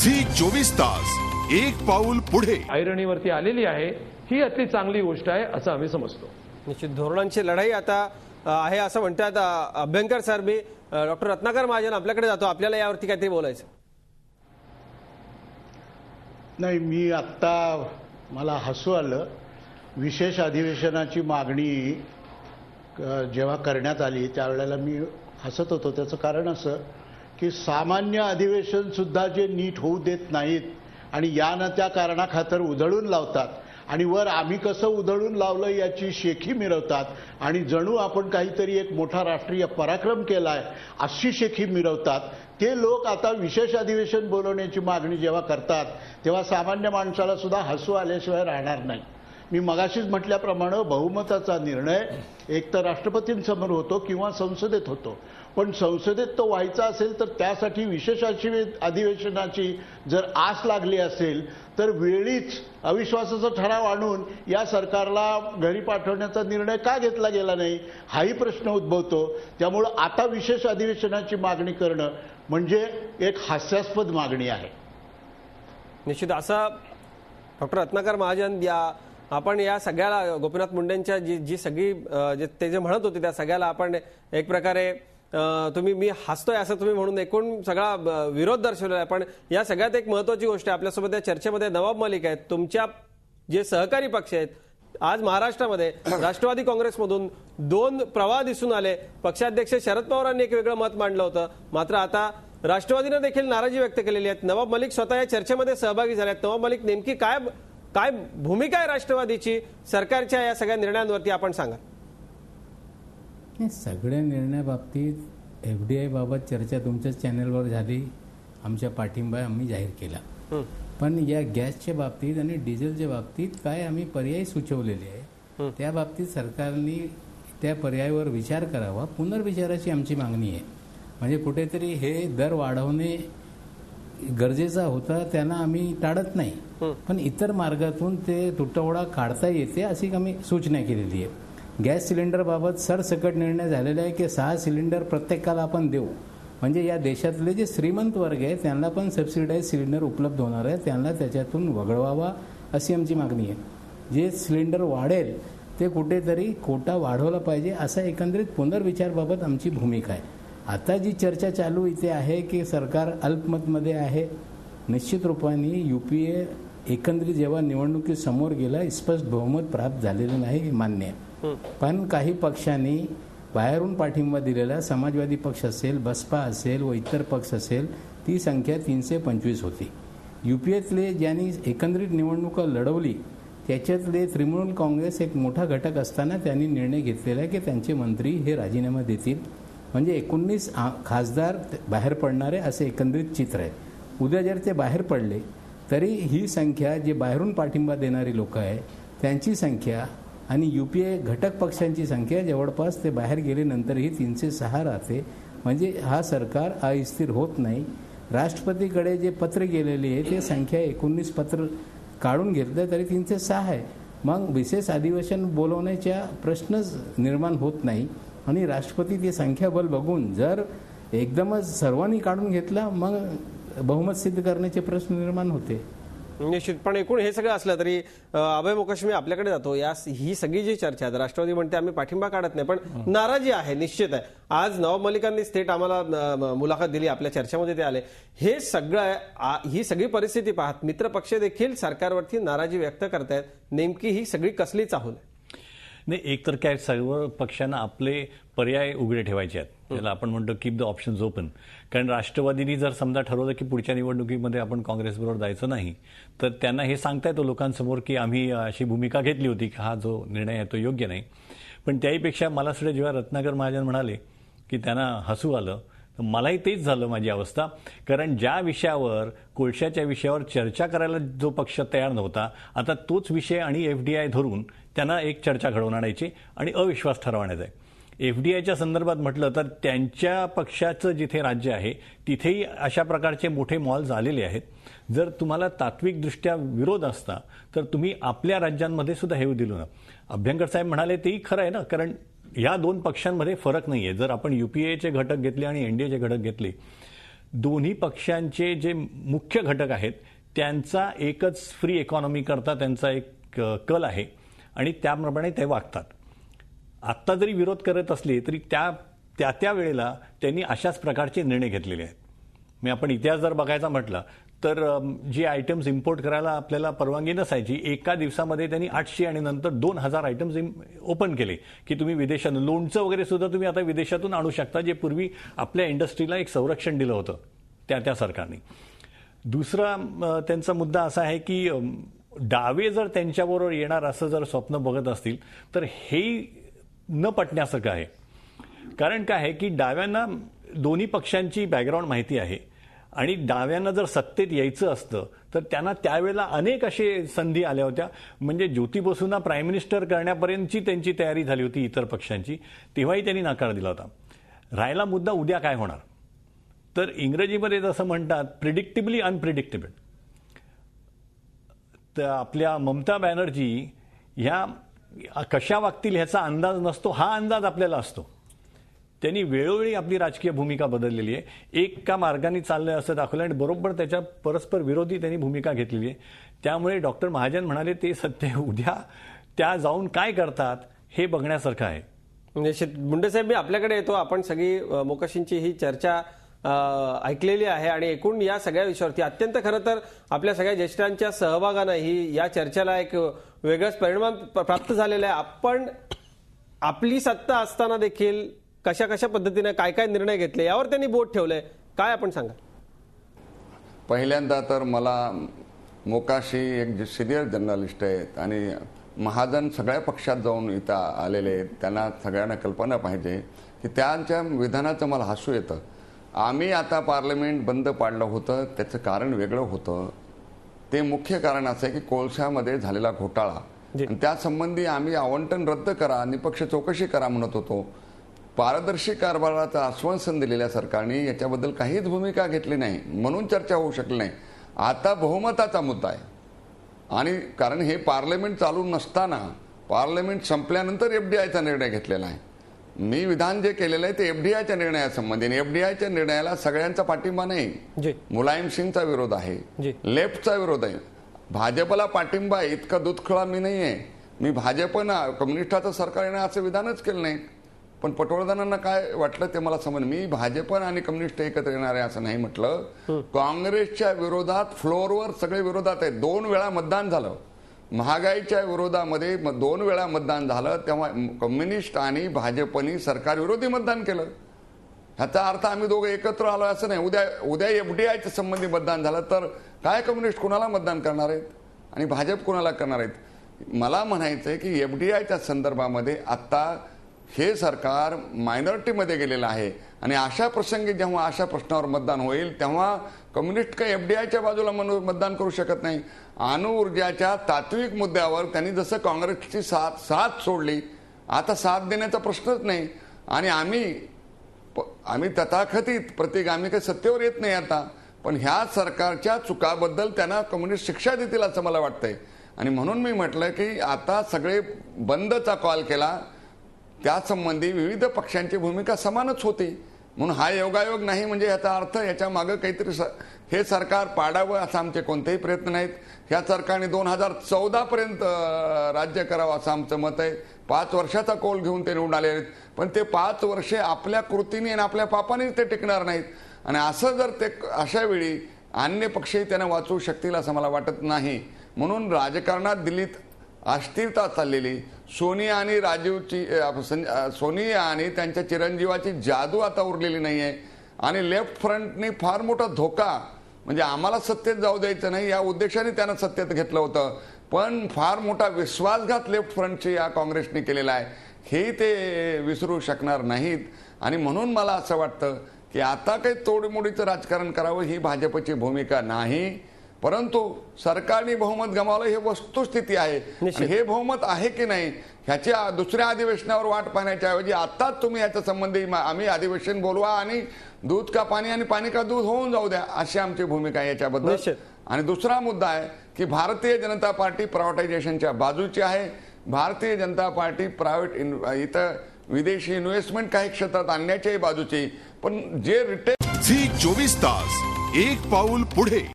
Zee 24 तास एक पाऊल पुढे ऐरणीवरती आलेली आहे, ही अति चांगली गोष्ट आहे असं आम्ही समजतो. निश्चित धोरणांची लढाई आता आहे असं म्हणतात अभ्यंकर सर. मी डॉक्टर रत्नाकर महाजन आपल्याकडे जातो, आपल्याला यावरती काहीतरी बोलायचं. नाही, मी आत्ता मला हसू आलं. विशेष अधिवेशनाची मागणी जेव्हा करण्यात आली त्यावेळेला मी हसत होतो. त्याचं कारण असं की सामान्य अधिवेशन सुद्धा जे नीट होऊ देत नाहीत आणि या न त्या कारणाखातर उधळून लावतात आणि वर आम्ही कसं उधळून लावलं याची शेखी मिरवतात आणि जणू आपण काहीतरी एक मोठा राष्ट्रीय पराक्रम केलाय अशी शेखी मिरवतात. ते लोक आता विशेष अधिवेशन बोलवण्याची मागणी जेव्हा करतात तेव्हा सामान्य माणसाला सुद्धा हसू आल्याशिवाय राहणार नाही. मी मगाशीच म्हटल्याप्रमाणे बहुमताचा निर्णय एक तर राष्ट्रपतींसमोर होतो किंवा संसदेत होतो. पण संसदेत तो व्हायचा असेल तर त्यासाठी विशेष अधिवेशनाची जर आस लागली असेल तर वेळीच अविश्वासाचा ठराव आणून या सरकारला घरी पाठवण्याचा निर्णय का घेतला गेला नाही हाही प्रश्न उद्भवतो. त्यामुळे आता विशेष अधिवेशनाची मागणी करणं म्हणजे एक हास्यास्पद मागणी आहे. निश्चित असं डॉक्टर रत्नाकर महाजन, आपण या सगळ्याला गोपीनाथ मुंडेंच्या जी सगळी ते जे म्हणत होते त्या सगळ्याला आपण एक प्रकारे तुम्ही मी हसतोय असं तुम्ही म्हणून एकूण सगळा विरोध दर्शवलेला आहे. पण या सगळ्यात एक महत्वाची गोष्ट आहे, आपल्यासोबत या चर्चेमध्ये नवाब मलिक आहेत. तुमच्या जे सहकारी पक्ष आहेत, आज महाराष्ट्रामध्ये राष्ट्रवादी काँग्रेसमधून 2 प्रवाह दिसून आले. पक्षाध्यक्ष शरद पवारांनी एक वेगळं मत मांडलं होतं, मात्र आता राष्ट्रवादीने देखील नाराजी व्यक्त केलेली आहे. नवाब मलिक स्वतः या चर्चेमध्ये सहभागी झाले आहेत. नवाब मलिक, नेमकी काय भूमिका आहे राष्ट्रवादीची सरकारच्या या सगळ्या निर्णयांवरती आपण सांगा. सगळ्या निर्णयाबाबतीत FDI बाबत चर्चा तुमच्याच चॅनलवर झाली. आमच्या पाठिंबा आम्ही जाहीर केला. पण या गॅसच्या बाबतीत आणि डिझेलच्या बाबतीत काय आम्ही पर्याय सुचवलेले आहे त्या बाबतीत सरकारने त्या पर्यायावर विचार करावा, पुनर्विचाराची आमची मागणी आहे. म्हणजे कुठेतरी हे दर वाढवणे गरजेचा होता, त्यांना आम्ही टाळत नाही, पण इतर मार्गातून ते तुटवडा काढता येते अशी आम्ही सूचना केलेली आहे. गॅस सिलेंडरबाबत सरसकट निर्णय झालेला आहे की 6 सिलेंडर प्रत्येकाला आपण देऊ, म्हणजे या देशातले जे श्रीमंत वर्ग आहे त्यांना पण सबसिडाईज सिलेंडर उपलब्ध होणार आहे, त्यांना त्याच्यातून वगळवावा अशी आमची मागणी आहे. जे सिलेंडर वाढेल ते कुठेतरी कोटा वाढवला पाहिजे असा एकंदरीत पुनर्विचारबाबत आमची भूमिका आहे. आता जी चर्चा चालू इथे आहे की सरकार अल्पमतमध्ये आहे, निश्चित रूपाने UPA एकंदरीत जेव्हा निवडणुकी समोर गेला स्पष्ट बहुमत प्राप्त झालेलं नाही हे मान्य आहे. पण काही पक्षांनी बाहेरून पाठिंबा दिलेला, समाजवादी पक्ष असेल, बसपा असेल व इतर पक्ष असेल, ती संख्या 325 होती. UPAतले ज्यांनी एकंदरीत निवडणुका लढवली त्याच्यातले तृणमूल काँग्रेस एक मोठा घटक असताना त्यांनी निर्णय घेतलेला आहे की त्यांचे मंत्री हे राजीनामा देतील, म्हणजे 19 खासदार बाहेर पडणारे असे एकंदरीत चित्र आहे. उद्या जर ते बाहेर पडले तरी ही संख्या जे बाहेरून पाठिंबा देणारी लोक आहे त्यांची संख्या आणि UPA घटक पक्षांची संख्या जवळपास ते बाहेर गेल्यानंतरही 306 राहते. म्हणजे हा सरकार अस्थिर होत नाही. राष्ट्रपतीकडे जे पत्र गेलेले आहे ते संख्या 19 पत्र काढून घेतलं तरी 306 आहे. मग विशेष अधिवेशन बोलवण्याच्या प्रश्नच निर्माण होत नाही आणि राष्ट्रपती ती संख्याबळ बघून जर एकदमच सर्वांनी काढून घेतला मग बहुमत सिद्ध करण्याचे प्रश्न निर्माण होते. निश्चित. पण एकूण हे सगळं असलं तरी अभय मोकाश, मी आपल्याकडे जातो. ही सगळी जी चर्चा आहे, राष्ट्रवादी म्हणते आम्ही पाठिंबा काढत नाही, पण नाराजी आहे निश्चित आहे. आज नवाब मलिकांनी थेट आम्हाला मुलाखत दिली, आपल्या चर्चेमध्ये ते आले. हे सगळं ही सगळी परिस्थिती पाहत मित्रपक्ष देखील सरकारवरती नाराजी व्यक्त करतायत. नेमकी ही सगळी कसली चाहूल आहे? नाही, एक तर काय सर्व पक्षांना आपले पर्याय उघडे ठेवायचे आहेत, ज्याला आपण म्हणतो कीप द ऑप्शन्स ओपन. कारण राष्ट्रवादीनी जर समजा ठरवलं की पुढच्या निवडणुकीमध्ये आपण काँग्रेसबरोबर जायचं नाही, तर त्यांना हे सांगता येतं लोकांसमोर की आम्ही अशी भूमिका घेतली होती की हा जो निर्णय आहे तो योग्य नाही. पण त्याहीपेक्षा मला सुद्धा जेव्हा रत्नाकर महाजन म्हणाले की त्यांना हसू आलं, तर मलाही तेच झालं माझी अवस्था. कारण ज्या विषयावर, कोळशाच्या विषयावर चर्चा करायला जो पक्ष तयार नव्हता, आता तोच विषय आणि FDI धरून त्यांना एक चर्चा घडवून आणायची आणि अविश्वास ठरवण्याचा आहे. FDIच्या संदर्भात म्हटलं तर त्यांच्या पक्षाचं जिथे राज्य आहे तिथेही अशा प्रकारचे मोठे मॉल्स आलेले आहेत. जर तुम्हाला तात्विकदृष्ट्या विरोध असता तर तुम्ही आपल्या राज्यांमध्ये सुद्धा हे दिलं ना. अभ्यंकर साहेब म्हणाले तेही खरं आहे ना, कारण या 2 पक्षांमध्ये फरक नाही आहे. जर आपण UPAचे घटक घेतले आणि NDAचे घटक घेतले दोन्ही पक्षांचे जे मुख्य घटक आहेत त्यांचा एकच फ्री इकॉनॉमी करता त्यांचा एक कल आहे आणि त्याप्रमाणे ते वागतात. आत्ता जरी विरोध करत असले तरी त्या वेळेला त्यांनी अशाच प्रकारचे निर्णय घेतलेले आहेत. मी आपण इतिहास जर बघायचा म्हटलं तर जी आयटम्स इम्पोर्ट करायला आपल्याला परवानगी नसायची, एका दिवसामध्ये त्यांनी 800 आणि नंतर 2000 आयटम्स ओपन केले की तुम्ही विदेशातून लोणचं वगैरे सुद्धा तुम्ही आता विदेशातून आणू शकता, जे पूर्वी आपल्या इंडस्ट्रीला एक संरक्षण दिलं होतं त्या सरकारने. दुसरा त्यांचा मुद्दा असा आहे की डावे जर त्यांच्याबरोबर येणार असं जर स्वप्न बघत असतील तर हे न पटण्यासारखं आहे. कारण काय आहे की डाव्यांना दोन्ही पक्षांची बॅकग्राऊंड माहिती आहे आणि डाव्यांना जर सत्तेत यायचं असतं तर त्यांना त्यावेळेला अनेक असे संधी आल्या होत्या. म्हणजे ज्योती बसूंना प्राईम मिनिस्टर करण्यापर्यंतची त्यांची तयारी झाली होती इतर पक्षांची, तेव्हाही त्यांनी नकार दिला होता. राहिला मुद्दा उद्या काय होणार, तर इंग्रजीमध्ये जसं म्हणतात प्रिडिक्टेबली अनप्रिडिक्टेबल. तर आपल्या ममता बॅनर्जी ह्या कशा वागतील ह्याचा अंदाज नसतो, हा अंदाज आपल्याला असतो. त्यांनी वेळोवेळी आपली राजकीय भूमिका बदललेली आहे. एका मार्गाने चाललंय असं दाखवलं आणि बरोबर त्याच्या परस्पर विरोधी त्यांनी भूमिका घेतलेली आहे. त्यामुळे डॉक्टर महाजन म्हणाले ते सत्य उद्या त्या जाऊन काय करतात हे बघण्यासारखं आहे. निश्चित. मुंडेसाहेब, मी आपल्याकडे येतो. आपण सगळी मोकाशींची ही चर्चा ऐकलेली आहे आणि एकूण या सगळ्या विषयावरती अत्यंत खरं तर आपल्या सगळ्या ज्येष्ठांच्या सहभागानं ही या चर्चेला एक वेगळाच परिणाम प्राप्त झालेला आहे. आपण आपली सत्ता असताना देखील कशा कशा पद्धतीने काय काय निर्णय घेतले यावर त्यांनी बोट ठेवलंय, काय आपण सांगा. पहिल्यांदा तर मला मोकाशी एक सिनियर जर्नलिस्ट आहेत आणि महाजन सगळ्या पक्षात जाऊन इथं आलेले आहेत, त्यांना सगळ्यांना कल्पना पाहिजे की त्यांच्या विधानाचं मला हसू येतं. आम्ही आता पार्लमेंट बंद पाडलं होतं, त्याचं कारण वेगळं होतं. ते मुख्य कारण असं आहे की कोळशामध्ये झालेला घोटाळा आणि त्यासंबंधी आम्ही आवंटन रद्द करा, निपक्ष चौकशी करा म्हणत होतो. पारदर्शी कारभाराचं आश्वासन दिलेल्या सरकारने याच्याबद्दल काहीच भूमिका घेतली नाही, म्हणून चर्चा होऊ शकली नाही. आता बहुमताचा मुद्दा आहे आणि कारण हे पार्लमेंट चालू नसताना पार्लमेंट संपल्यानंतर FDIचा निर्णय घेतलेला आहे. मी विधान जे केलेलं आहे ते FDIच्या निर्णयासंबंधी, FDIच्या निर्णयाला सगळ्यांचा पाठिंबा नाही. मुलायम सिंगचा विरोध आहे, लेफ्टचा विरोध आहे, भाजपला पाठिंबा आहे. इतका दुधखळा मी नाही आहे. मी भाजपनं कम्युनिस्टाचं सरकार येणं असं विधानच केलं नाही. पण पटवर्धनांना काय वाटलं ते मला समज. मी भाजप आणि कम्युनिस्ट एकत्र येणार आहे असं नाही म्हटलं. काँग्रेसच्या विरोधात फ्लोअरवर सगळे विरोधात आहेत. 2 वेळा मतदान झालं. महागाईच्या विरोधामध्ये 2 वेळा मतदान झालं, तेव्हा कम्युनिस्ट आणि भाजपनी सरकार विरोधी मतदान केलं. ह्याचा अर्थ आम्ही दोघं एकत्र आलो असं नाही. उद्या FDIच्या संबंधी मतदान झालं तर काय कम्युनिस्ट कुणाला मतदान करणार आहेत आणि भाजप कुणाला करणार आहेत. मला म्हणायचं आहे की FDIच्या संदर्भामध्ये आता हे सरकार मायनॉरिटीमध्ये गेलेलं आहे आणि अशा प्रसंगी जेव्हा अशा प्रश्नावर मतदान होईल तेव्हा कम्युनिस्ट काही FDIच्या बाजूला मतदान करू शकत नाही. अणुऊर्जाच्या तात्विक मुद्द्यावर त्यांनी जसं काँग्रेसची साथ सोडली, आता साथ देण्याचा प्रश्नच नाही. आणि आम्ही तथाकथित प्रत्येक आम्ही काही सत्तेवर येत नाही आता, पण ह्या सरकारच्या चुकाबद्दल त्यांना कम्युनिस्ट शिक्षा देतील असं मला वाटतंय. आणि म्हणून मी म्हटलं की आता सगळे बंदचा कॉल केला, त्यासंबंधी विविध पक्षांची भूमिका समानच होती. म्हणून हा योगायोग नाही म्हणजे याचा अर्थ याच्या मागे काहीतरी हे सरकार पाडावं असं आमचे कोणतेही प्रयत्न नाहीत. ह्या सरकारने 2014 पर्यंत राज्य करावं असं आमचं मत आहे. 5 वर्षाचा कौल घेऊन ते निवडून आले आहेत, पण ते 5 वर्षे आपल्या कृतीने आणि आपल्या पापानेच ते टिकणार नाहीत. आणि असं जर ते अशा वेळी अन्य पक्षही त्यांना वाचवू शकतील असं मला वाटत नाही. म्हणून राजकारणात दिल्लीत अस्थिरता चाललेली, सोनिया आणि त्यांच्या चिरंजीवाची जादू आता उरलेली नाही आहे. आणि लेफ्ट फ्रंटने फार मोठा धोका, म्हणजे आम्हाला सत्तेत जाऊ द्यायचं नाही या उद्देशाने त्यांना सत्तेत घेतलं होतं, पण फार मोठा विश्वासघात लेफ्ट फ्रंटची या काँग्रेसने केलेला आहे, हे ते विसरू शकणार नाहीत. आणि म्हणून मला असं वाटतं की आता काही तोडमोडीचं राजकारण करावं ही भाजपची भूमिका नाही. परंतु सरकारने बहुमत गमावलं हे वस्तुस्थिती आहे. हे बहुमत आहे की नाही ह्याच्या दुसऱ्या अधिवेशनावर वाट पाहण्याच्या ऐवजी आताच तुम्ही याच्या संबंधी आम्ही अधिवेशन बोलवा आणि दूध का पाणी आणि पाणी का दूध होऊन जाऊ द्या अशी आमची भूमिका आहे याच्याबद्दल. आणि दुसरा मुद्दा आहे की भारतीय जनता पार्टी प्रायव्हेटायझेशनच्या बाजूची आहे. भारतीय जनता पार्टी इथं विदेशी इन्व्हेस्टमेंट काही क्षेत्रात आणण्याच्याही बाजूची, पण जे रिटेल झी 24 तास, एक पाऊल पुढे.